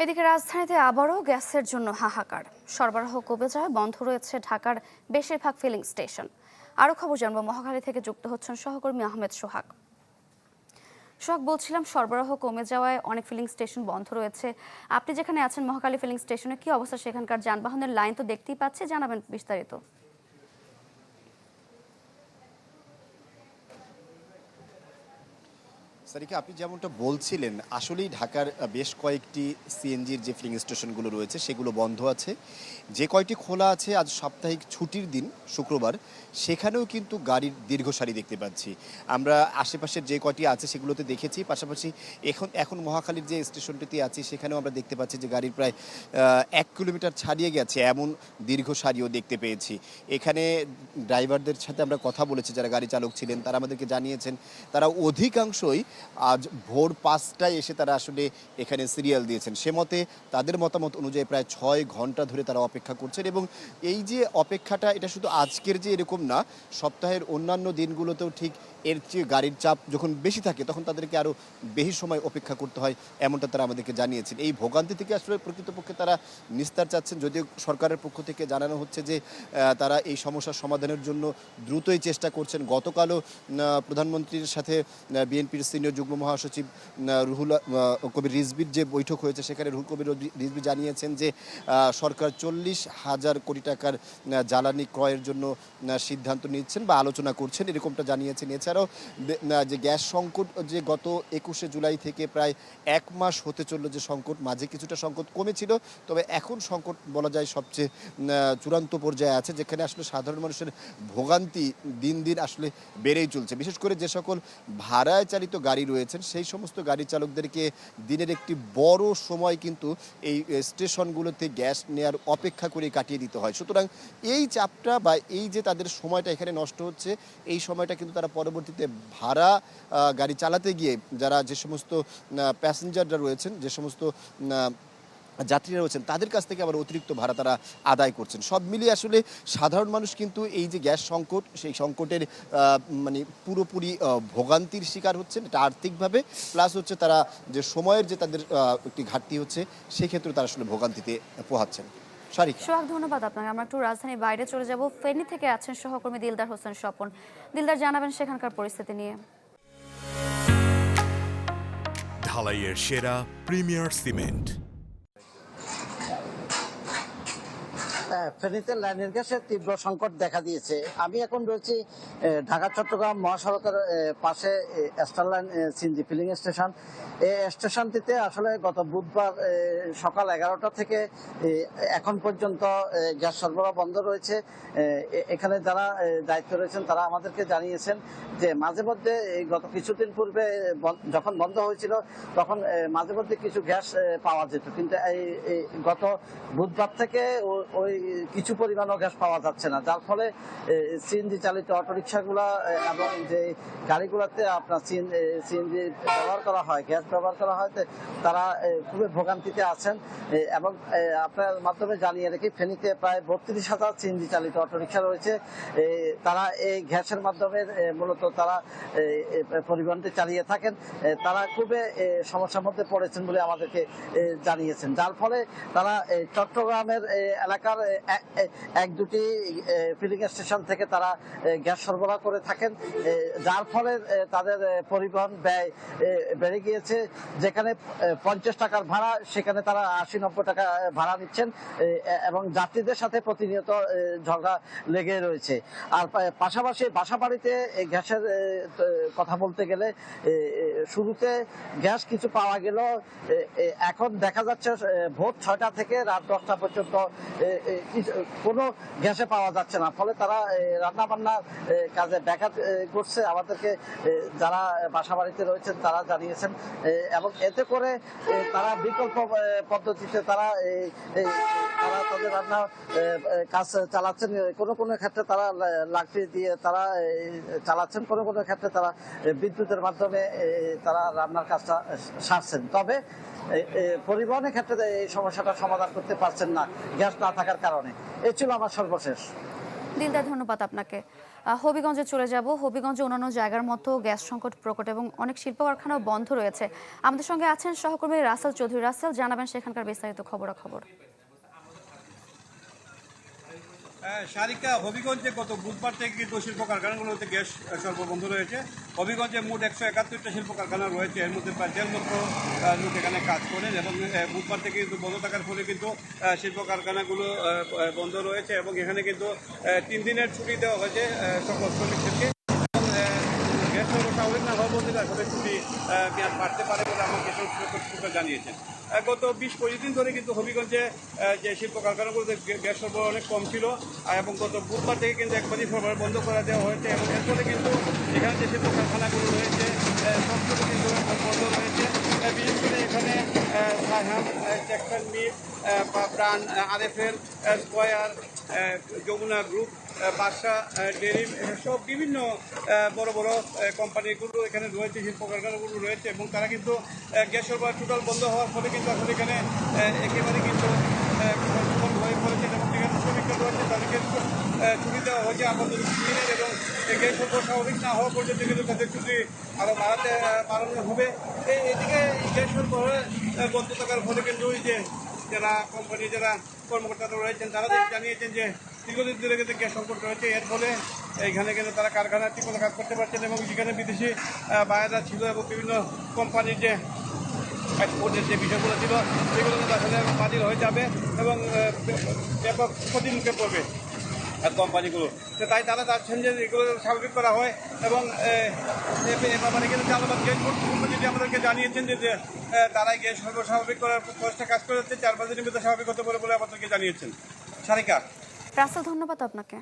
এদিকে রাজধানীতে আবারও গ্যাসের জন্য হাহাকার। সরবরাহ কমে যায়, বন্ধ রয়েছে ঢাকার বেশিরভাগ ফিলিং স্টেশন। আরও খবর জানবো, মহাখালী থেকে যুক্ত হচ্ছেন সহকর্মী আহমেদ সোহাগ। সোহাগ, বলছিলাম সরবরাহ কমে যাওয়ায় অনেক ফিলিং স্টেশন বন্ধ রয়েছে। আপনি যেখানে আছেন মহাখালী ফিলিং স্টেশনে কি অবস্থা? সেখানকার যানবাহনের লাইন তো দেখতেই পাচ্ছি, জানাবেন বিস্তারিত। সারিকা, আপনি যেমনটা বলছিলেন, আসলেই ঢাকার বেশ কয়েকটি সিএনজির যে ফিলিং স্টেশনগুলো রয়েছে সেগুলো বন্ধ আছে। যে কয়টি খোলা আছে, আজ সাপ্তাহিক ছুটির দিন শুক্রবার, সেখানেও কিন্তু গাড়ির দীর্ঘ সারি দেখতে পাচ্ছি। আমরা আশেপাশের যে কয়টি আছে সেগুলোতে দেখেছি, পাশাপাশি এখন মহাখালীর যে স্টেশনটিতে আছি সেখানেও আমরা দেখতে পাচ্ছি যে গাড়ির প্রায় 1 কিলোমিটার ছাড়িয়ে গেছে এমন দীর্ঘ সারিও দেখতে পেয়েছি। এখানে ড্রাইভারদের সাথে আমরা কথা বলেছি, যারা গাড়ি চালক ছিলেন তারা আমাদেরকে জানিয়েছেন তারা অধিকাংশই আজ ভোর 5টায় এসে তারা আসলে এখানে সিরিয়াল দিয়েছেন। সে মতে তাদের মতামত অনুযায়ী প্রায় 6 ঘন্টা ধরে তারা অপেক্ষা করছেন, এবং এই যে অপেক্ষাটা, এটা শুধু আজকের যে এরকম না, সপ্তাহের অন্যান্য দিনগুলোতেও ঠিক এর চেয়ে গাড়ির চাপ যখন বেশি থাকে তখন তাদেরকে আরও বেশি সময় অপেক্ষা করতে হয়, এমনটা তারা আমাদেরকে জানিয়েছেন। এই ভোগান্তি থেকে আসলে প্রকৃতপক্ষে তারা নিস্তার চাচ্ছেন, যদিও সরকারের পক্ষ থেকে জানানো হচ্ছে যে তারা এই সমস্যার সমাধানের জন্য দ্রুতই চেষ্টা করছেন। গতকালও প্রধানমন্ত্রীর সাথে বিএনপির সিনিয়র যুগ্ম মহাসচিব রুহুল কবির রিজভির যে বৈঠক হয়েছে, সেখানে রুহুল কবির রিজভি জানিয়েছেন যে সরকার 40,000 কোটি টাকার জ্বালানি ক্রয়ের জন্য সিদ্ধান্ত নিচ্ছেন বা আলোচনা করছেন, এরকমটা জানিয়েছেন। এছাড়াও যে গ্যাস সংকট, যে গত 21শে জুলাই থেকে প্রায় 1 মাস হতে চললো, যে সংকট, মাঝে কিছুটা সংকট কমেছিল, তবে এখন সংকট বলা যায় সবচেয়ে চূড়ান্ত পর্যায়ে আছে, যেখানে আসলে সাধারণ মানুষের ভোগান্তি দিন দিন আসলে বেড়েই চলছে। বিশেষ করে যে সকল ভাড়ায় চালিত গাড়ি রয়েছেন সেই সমস্ত গাড়ি চালকদেরকে দিনের একটি বড় সময় কিন্তু এই স্টেশনগুলোতে গ্যাস নেওয়ার অপেক্ষা করে কাটিয়ে দিতে হয়। সুতরাং এই চাপটা বা এই যে তাদের সময়টা এখানে নষ্ট হচ্ছে, এই সময়টা কিন্তু তারা পরবর্তীতে ভাড়া গাড়ি চালাতে গিয়ে, যারা যে সমস্ত প্যাসেঞ্জাররা রয়েছেন, যে সমস্ত যাত্রীরা রয়েছেন, তাদের কাছ থেকে আবার অতিরিক্ত ভাড়া তারা আদায় করছেন। সব মিলিয়ে আসলে সাধারণ মানুষ কিন্তু এই যে গ্যাস সংকট, সেই সংকটের মানে পুরোপুরি ভোগান্তির শিকার হচ্ছেন, এটা আর্থিকভাবে, প্লাস হচ্ছে তারা যে সময়ের যে তাদের একটি ঘাটতি হচ্ছে, সেক্ষেত্রে তারা আসলে ভোগান্তিতে পোহাচ্ছেন। সোহাগ, ধন্যবাদ আপনাকে। আমরা একটু রাজধানীর বাইরে চলে যাব। ফেনী থেকে আছেন সহকর্মী দিলদার হোসেন স্বপন। দিলদার, জানাবেন সেখানকার পরিস্থিতি নিয়ে। ঢালাইয়ের সেরা প্রিমিয়ার সিমেন্ট। ফেনীতে লাইনের গ্যাসের তীব্র সংকট দেখা দিয়েছে। আমি এখন রয়েছি ঢাকা চট্টগ্রাম মহাসড়কের পাশে স্টারলাইন সিএনজি ফিলিং স্টেশন। এই স্টেশনটিতে আসলে গত বুধবার সকাল 11টা থেকে এখন পর্যন্ত গ্যাস সরবরাহ বন্ধ রয়েছে। এখানে যারা দায়িত্ব রয়েছেন তারা আমাদেরকে জানিয়েছেন যে মাঝে মধ্যে গত কিছুদিন পূর্বে যখন বন্ধ হয়েছিল তখন মাঝে মধ্যে কিছু গ্যাস পাওয়া যেত, কিন্তু এই গত বুধবার থেকে ওই কিছু পরিমাণও গ্যাস পাওয়া যাচ্ছে না, যার ফলে সিএনজি চালিত অটোরিকশাগুলা এবং যে গাড়িগুলোতে আপনার সিএনজি ব্যবহার করা হয়, গ্যাস ব্যবহার করা হয়, তারা খুবই ভোগান্তিতে আছেন। এবং আপনার মাধ্যমে জানিয়ে রেখে ফেনীতে প্রায় 32,000 সিএনজি চালিত অটোরিকশা রয়েছে। তারা এই গ্যাসের মাধ্যমে মূলত তারা পরিবহনটি চালিয়ে থাকেন। তারা খুবই সমস্যার মধ্যে পড়েছেন বলে আমাদেরকে জানিয়েছেন, যার ফলে তারা চট্টগ্রামের এলাকার 1-2টি ফিলিং স্টেশন থেকে তারা গ্যাস সরবরাহ করে থাকেন, যার ফলে তাদের পরিবহন ব্যয় বেড়ে গিয়েছে। যেখানে 50 টাকার ভাড়া, সেখানে তারা 80-90 টাকা ভাড়া নিচ্ছেন, এবং যাত্রীদের সাথে প্রতিনিয়ত ঝগড়া লেগে রয়েছে। আর পাশাপাশি বাসাবাড়িতে গ্যাসের কথা বলতে গেলে শুরুতে গ্যাস কিছু পাওয়া গেল, এখন দেখা যাচ্ছে ভোর 6টা থেকে রাত 10টা পর্যন্ত কোনো গ্যাসে পাওয়া যাচ্ছে না, ফলে তারা রান্না বান্নার কাজে ব্যাঘাত করছে। আমাদেরকে যারা বাসা বাড়িতে রয়েছেন তারা জানিয়েছেন, এবং এতে করে তারা বিকল্প পদ্ধতিতে তারা তাদের রান্না কাজ চালাচ্ছেন। কোনো কোনো ক্ষেত্রে তারা লাকড়ি দিয়ে তারা চালাচ্ছেন, কোনো কোনো ক্ষেত্রে তারা বিদ্যুতের মাধ্যমে তারা রান্নার কাজটা সারছেন। তবে পরিবহনের ক্ষেত্রে এই সমস্যাটা সমাধান করতে পারছেন না গ্যাস না থাকার কারণে। এই ছিল আমার সর্বশেষ। দিলদার, ধন্যবাদ আপনাকে। হবিগঞ্জে চলে যাব। হবিগঞ্জে অন্যান্য জায়গার মতো গ্যাস সংকট প্রকট এবং অনেক শিল্প কারখানাও বন্ধ রয়েছে। আমাদের সঙ্গে আছেন সহকর্মী রাসেল চৌধুরী। রাসেল, জানাবেন সেখানকার বিস্তারিত খবরাখবর। সারিকা, হবিগঞ্জে গত বুধবার থেকে কিন্তু শিল্প কারখানাগুলোতে গ্যাস সরবরাহ বন্ধ রয়েছে। হবিগঞ্জে মোট 171টা শিল্প কারখানা রয়েছে, এর মধ্যে প্রায় 1.5 লক্ষ লোক এখানে কাজ করেন এবং বুধবার থেকে কিন্তু বন্ধ থাকার ফলে কিন্তু শিল্প কারখানাগুলো বন্ধ রয়েছে এবং এখানে কিন্তু 3 দিনের ছুটি দেওয়া হয়েছে সকল শ্রমিকদেরকে। গ্যাস স্বাভাবিক না হওয়া বলতে আসলে ছুটি মেয়াদ বাড়তে পারে বলে আমাকে কর্তৃপক্ষ জানিয়েছেন। গত 20-25 দিন ধরে কিন্তু হবিগঞ্জে যে শিল্প কারখানাগুলোতে গ্যাস সরবরাহ অনেক কম ছিল এবং গত বুধবার থেকে কিন্তু একবারই সরবরাহ বন্ধ করে দেওয়া হয়েছে এবং এর ফলে কিন্তু এখানে যে শিল্প কারখানাগুলো রয়েছে সবগুলো কিন্তু বন্ধ রয়েছে। বিশেষ করে এখানে সাইহাম, টেক্সটাইল মিল, প্রাণ, আরএফএল, স্কয়ার, যমুনা গ্রুপ, বাদশা ডেরি সব বিভিন্ন বড় বড় কোম্পানিগুলো এখানে রয়েছে, শিল্প কারখানাগুলো রয়েছে এবং তারা কিন্তু গ্যাস সরবরাহ টোটাল বন্ধ হওয়ার ফলে কিন্তু আসলে এখানে একেবারে কিন্তু হয়ে পড়েছে এবং যেখানে শ্রমিকরা রয়েছে তাদেরকে ছুটি দেওয়া হয়েছে আপাতত 2 দিনের এবং গ্যাস সরবরাহ স্বাভাবিক না হওয়া পর্যন্ত কিন্তু তাদের ছুটি আরও বাড়ানো হবে। এদিকে গ্যাস সরবরাহ বন্ধ থাকার ফলে কিন্তু ওই যে যারা কোম্পানি যারা কর্মকর্তারা রয়েছেন তারা জানিয়েছেন যে দীর্ঘদিন ধরে কিন্তু গ্যাস সংকট রয়েছে, এর ফলে এইখানে কিন্তু তারা কারখানা ঠিকমতো কাজ করতে পারছেন এবং যেখানে বিদেশি বায়াররা ছিল এবং বিভিন্ন কোম্পানির যে এক্সপোর্টের যে বিষয়গুলো ছিল সেগুলো কিন্তু আসলে বাতিল হয়ে যাবে এবং ব্যাপক ক্ষতির মুখে পড়বে কোম্পানিগুলো। তো তাই তারা চাচ্ছেন যে এগুলো স্বাভাবিক করা হয় এবং এ ব্যাপারে কিন্তু চালাবাদ গ্যাস বোর্ড যেটি আমাদেরকে জানিয়েছেন যে তারাই গ্যাস স্বাভাবিক করার চেষ্টা কাজ করে যাচ্ছে, 4-5 দিনের মধ্যে স্বাভাবিক হতে পারে বলে আমাদেরকে জানিয়েছেন। সারিকা। রাসেল, ধন্যবাদ আপনাকে।